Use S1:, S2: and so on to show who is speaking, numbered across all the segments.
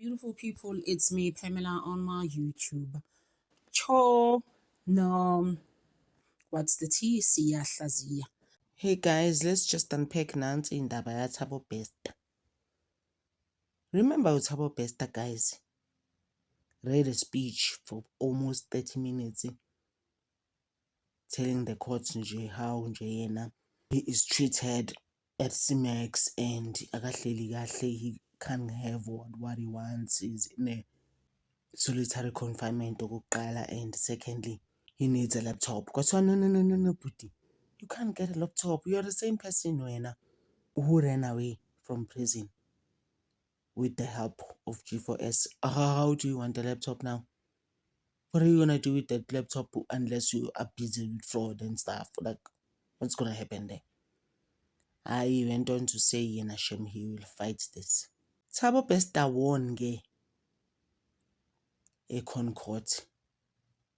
S1: Beautiful people, it's me, Pamela, on my YouTube. Cho, no, what's the tea? Siyahlaziya.
S2: Hey guys, let's just unpack Nancy in ya Thabo Bester. Remember Thabo Bester, guys? Read a speech for almost 30 minutes telling the courts how yena he is treated at CMAX and he can't have what he wants. Is in a solitary confinement okokuqala, and secondly he needs a laptop. Because no, buddy, you can't get a laptop. You're the same person wena who ran away from prison with the help of G4S. How do you want a laptop now? What are you gonna do with that laptop unless you are busy with fraud and stuff? Like, what's gonna happen there? I went on to say in Hashem he will fight this. Thabo Bester won a court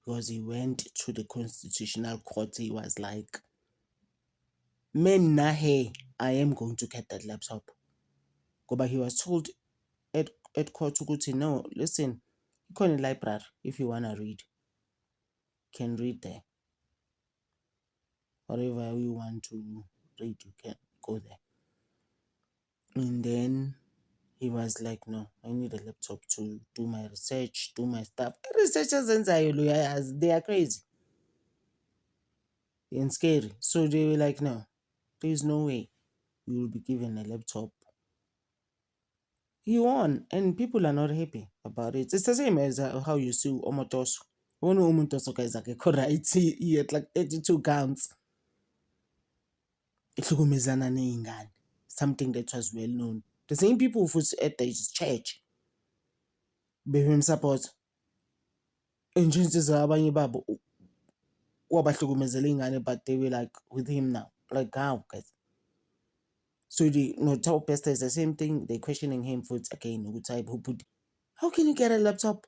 S2: because he went to the constitutional court. He was like, "Men nahe, I am going to get that laptop." But he was told at court to no, listen, you call a library if you wanna read. Can read there. Whatever you want to read, you can go there. And then he was like, no, I need a laptop to do my research, do my stuff. Researchers and lawyers, they are crazy and scary. So they were like, no, there's no way you will be given a laptop. He won, and people are not happy about it. It's the same as how you see Omotoso. When Omotoso guys like right, he had like 32 counts. Something that was well known. The same people who at the church support entrances abanye babo wabahlukumezela ingane, but they were like with him now. Like how, guys? So the Thabo Bester is the same thing. They're questioning him for it again. How can you get a laptop?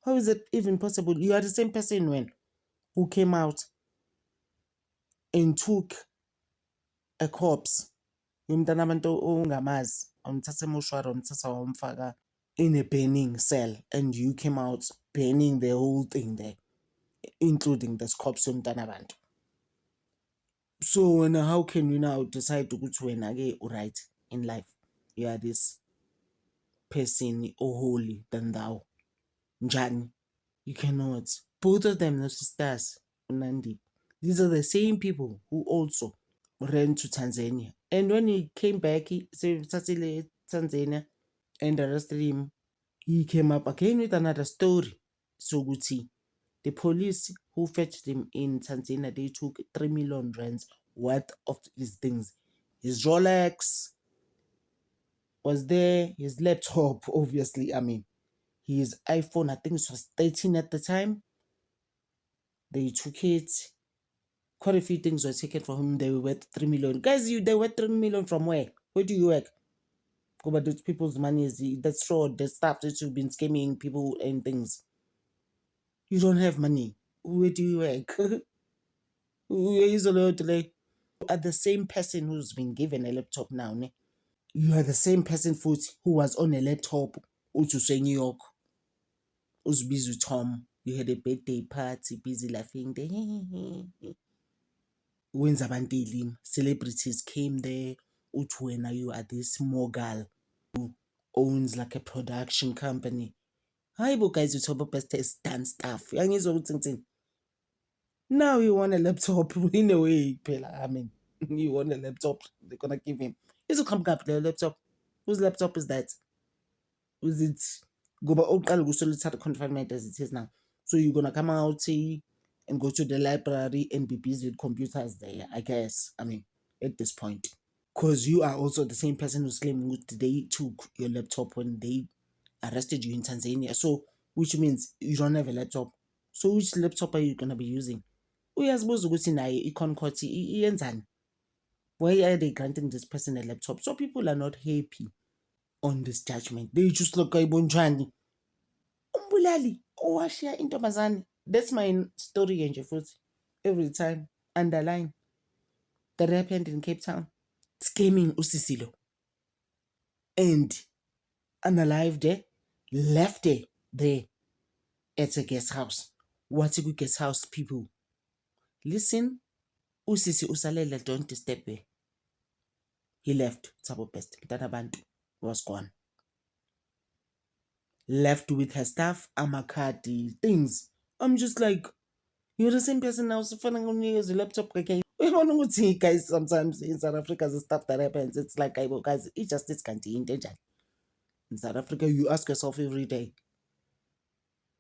S2: How is it even possible? You are the same person who came out and took a corpse yomntana abantu ongamazi, wamthatha emoshwari, wamthatha wamfaka in a burning cell, and you came out burning the whole thing there, including the corpse yomntana abantu. So how can you now decide to go to wena right in life? You are this person holy than thou. Njani? You cannot. Both of them, no sisters, Nandi. These are the same people who also ran to Tanzania. And when he came back, he said Tanzania and arrested him. He came up again with another story. So Guti, the police who fetched him in Tanzania, they took 3 million rands worth of his things. His Rolex was there, his laptop, obviously, his iPhone, I think it was 13 at the time. They took it. Quite a few things were taken from him. They were worth 3 million. Guys, they were 3 million from where? Where do you work? Go back those people's money. That's fraud. The stuff that you've been scamming people and things. You don't have money. Where do you work? You are the same person who's been given a laptop now. Ne? You are the same person who was on a laptop to New York. Who's busy with Tom. You had a birthday party, busy laughing. When celebrities came there. Now you are this mogul who owns like a production company. Hi, guys, Thabo Bester has done stuff. Now you want a laptop in a way, Pela. You want a laptop, they're gonna give him. He's a come up the laptop. Whose laptop is that? Who's it? Go back solitary confinement as it is now. So you're gonna come out and go to the library and be busy with computers there, I guess. At this point. Because you are also the same person who's claiming they took your laptop when they arrested you in Tanzania. So, which means you don't have a laptop. So, which laptop are you going to be using? We are supposed to go see Icon. Why are they granting this person a laptop? So, people are not happy on this judgment. They just look at Ibonjani. Umbulali. Owashia intombazane. That's my story, Angel. Every time. Underline. That happened in Cape Town. Scamming Usisilo. And I'm alive there. left her there at a guest house. What a guest house, people. Listen, usisi usalele, don't disturb her. He left. Thabo Best. Mntanabantu was gone. Left with her stuff, amakadi, things. I'm just like, you're the same person now. So fun on use a laptop again. We want to see guys sometimes in South Africa the stuff that happens. It's like guys, it just is can't in danger. In South Africa, you ask yourself every day.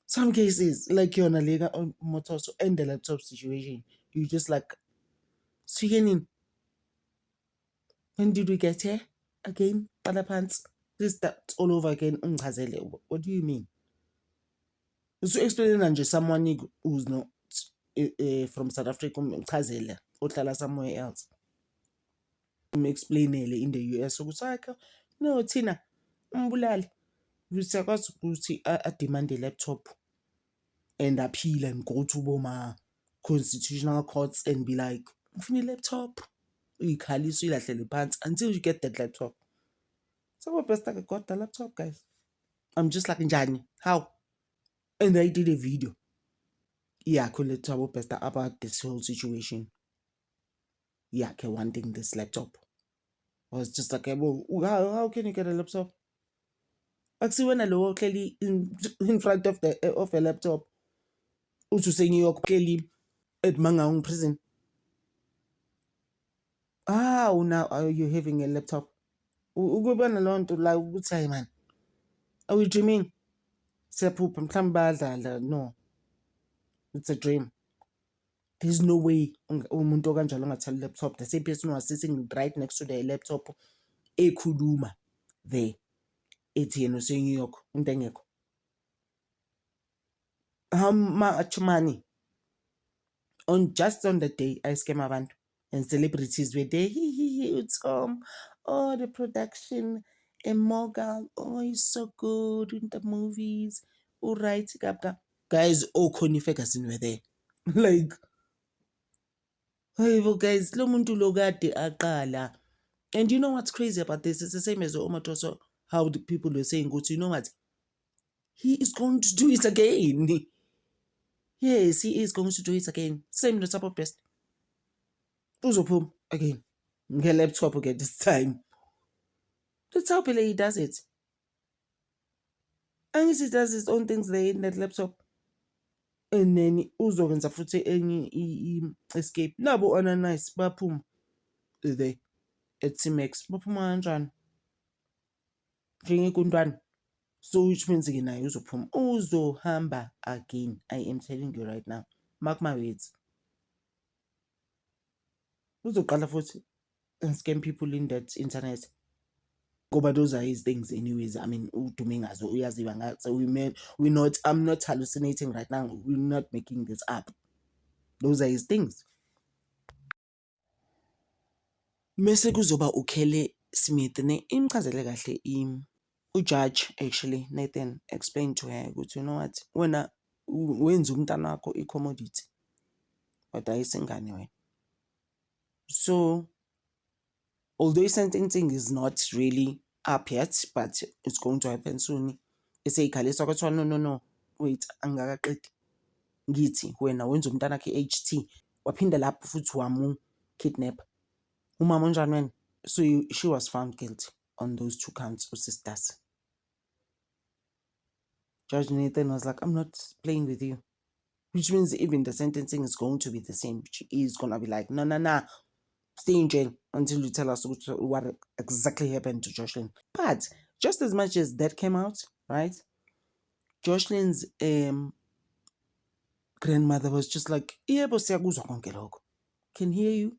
S2: Some cases, like you're on a lega on motor, so end the laptop situation. You just like speaking in. When did we get here? Again, other pants. This that all over again. What do you mean? So explaining to someone who's not from South Africa, or somewhere else. Explain in the US. So no, Tina, Mbulali. We supposed to demand a laptop and appeal and go to Boma constitutional courts and be like, "Give me a laptop." You can't use the pants until you get that laptop. So what best I got the laptop, guys? I'm just like Njani. How? And I did a video. Yeah, I could tell Pastor about this whole situation. Yeah, okay, wanting this laptop. I was just like, well, how can you get a laptop? Actually, when I look clearly in front of a laptop, also saying you're clearly at Mangaung prison. Now are you having a laptop? Go ban alone to like good time, man. Are we dreaming? No, it's a dream. There's no way umuntu okanjalo ongathatha laptop. The same person was sitting right next to the laptop ekhuluma there ethi yena useNew York umuntu engekho. How much money on the day I scam abantu and celebrities were there. It's the production and Morgan, he's so good in the movies. All right, guys, Connie Ferguson were there. Like, hey, well, guys, lo muntu lo kade aqala. And you know what's crazy about this? It's the same as Omatoso, how the people were saying, "Go, you know what? He is going to do it again." Yes, he is going to do it again. Same with Thabo Best. Uzopum again. Get laptop again this time. That's how Pele does it. And he does his own things there in that laptop. And then uzokwenza futhi enye escape. Nabo ona nice baphuma there at Timex. Baphuma kanjani? Njengekuntwana. So which means again naye uzophuma. Uzohamba again. I am telling you right now. Mark my words. Uzoqala futhi and scam people in that internet. But those are his things anyways. I mean, so we're not, I'm not hallucinating right now. We're not making this up. Those are his things. Mese kuzoba uKelly Smith ne imchazele kahle judge actually Nathan explained to her ukuthi, you know what, wena wenza umntana wakho i-commodity kodwa ayisengane wena. So although sentencing is not really up yet, but it's going to happen soon. Eseyikhaliswa kwathiwa no, wait, angakaqedi. Ngithi wena wenza umntana wakhe HT waphinda lapho futhi wamu kidnap. Umama unjani wena? So she was found guilty on those 2 counts of sisters. Judge Nathan was like, I'm not playing with you. Which means even the sentencing is going to be the same. She is going to be like, no. Stay in jail until you tell us what exactly happened to Jocelyn. But just as much as that came out, right? Jocelyn's grandmother was just like, can hear you.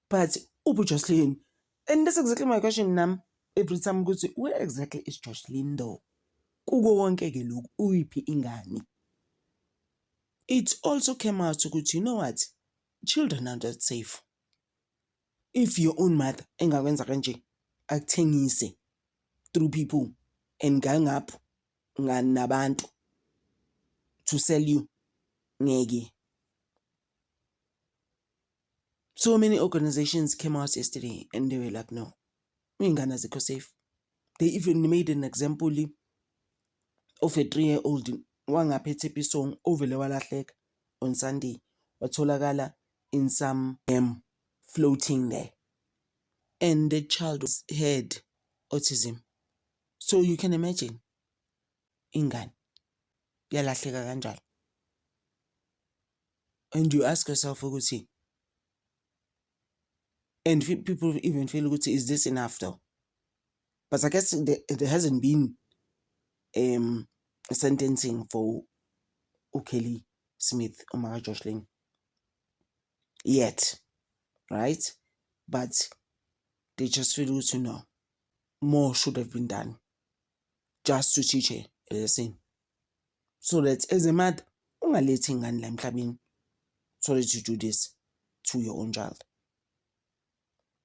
S2: But Ubu Jocelyn, and that's exactly my question, Nam. Every time I go to, where exactly is Jocelyn though? It also came out to go, you know what? Children are not safe. If your own mother engakwenza kanje akuthengise through people and gang up nabantu to sell you ngeke. So many organizations came out yesterday and they were like, no, ingane azikho safe. They even made an example of a 3-year-old wangaphethe ePisong ovele walahleka on Sunday, watholakala in some dam floating there, and the child had autism. So you can imagine, ingane yalahleka kanjalo. And you ask yourself ukuthi, and people even feel ukuthi, is this enough though? But I guess there hasn't been a sentencing for Kelly Smith or Mara Jocelyn yet, right? But they just feel to know more should have been done just to teach her a lesson, so that as a mother, ungalethi ingane la emhlabeni so that you do this to your own child.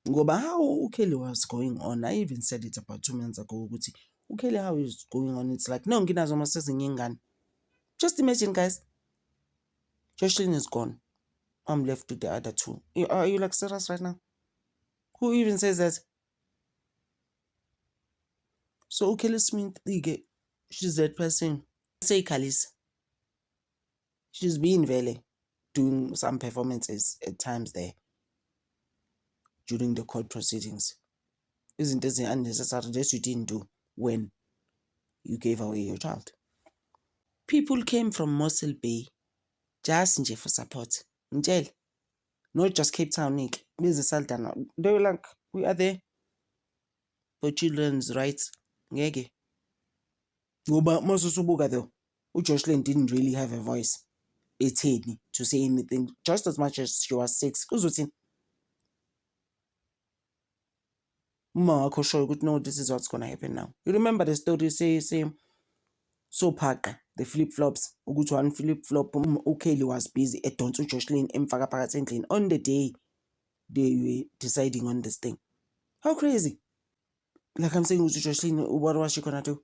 S2: Ngoba how Kelly was going on, I even said it about 2 months ago, ukuthi Kelly, how is going on, it's like, no, nginazo masezinye ingane. Just imagine, guys, Jocelyn is gone, I'm left with the other two. Are you like serious right now? Who even says that? So Kelly Smith, she's that person. Say Khaleesi, she's been really doing some performances at times there during the court proceedings. Isn't this unnecessary that you didn't do when you gave away your child? People came from Mossel Bay just nje for support. Ngitshela, not just Cape Town, Nick. Busy Saltana. They were like, we are there for children's rights. Ngeke. Ngoba masusubuka though, uJocelyn didn't really have a voice to say anything, just as much as she was 6. Uzothini? Marco show good, no, this is what's gonna happen now. You remember the story, say so Parker, the flip-flops, ukuthi one flip-flop, Kelly was busy at Don'ts Jocelyn emfaka phakathi endlini on the day they were deciding on this thing. How crazy. Like I'm saying, Jocelyn, what was she gonna do?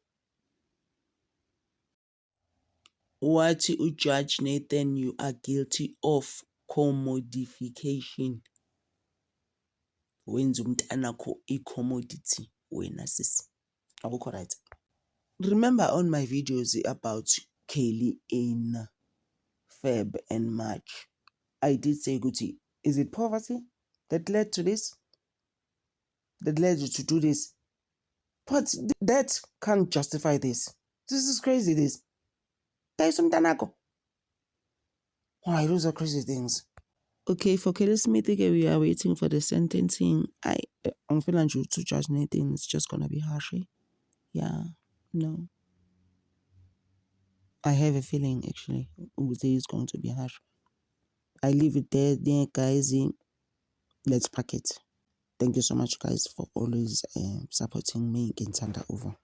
S2: What Judge Nathan, you are guilty of commodification. Wenza umntanakho i-commodity wena sisi. Akukho right. Remember on my videos about Kelly in Feb and March, I did say, Guti, is it poverty that led to this? That led you to do this? But that can't justify this. This is crazy, this. There is some tanako. Why, those are crazy things. Okay, for Kelly Smith, we are waiting for the sentencing. I'm feeling you to Judge Nathan, it's just gonna be harsh. Yeah, no. I have a feeling, actually, it's going to be harsh. I leave it there, guys. Let's pack it. Thank you so much, guys, for always supporting me in Santa Over.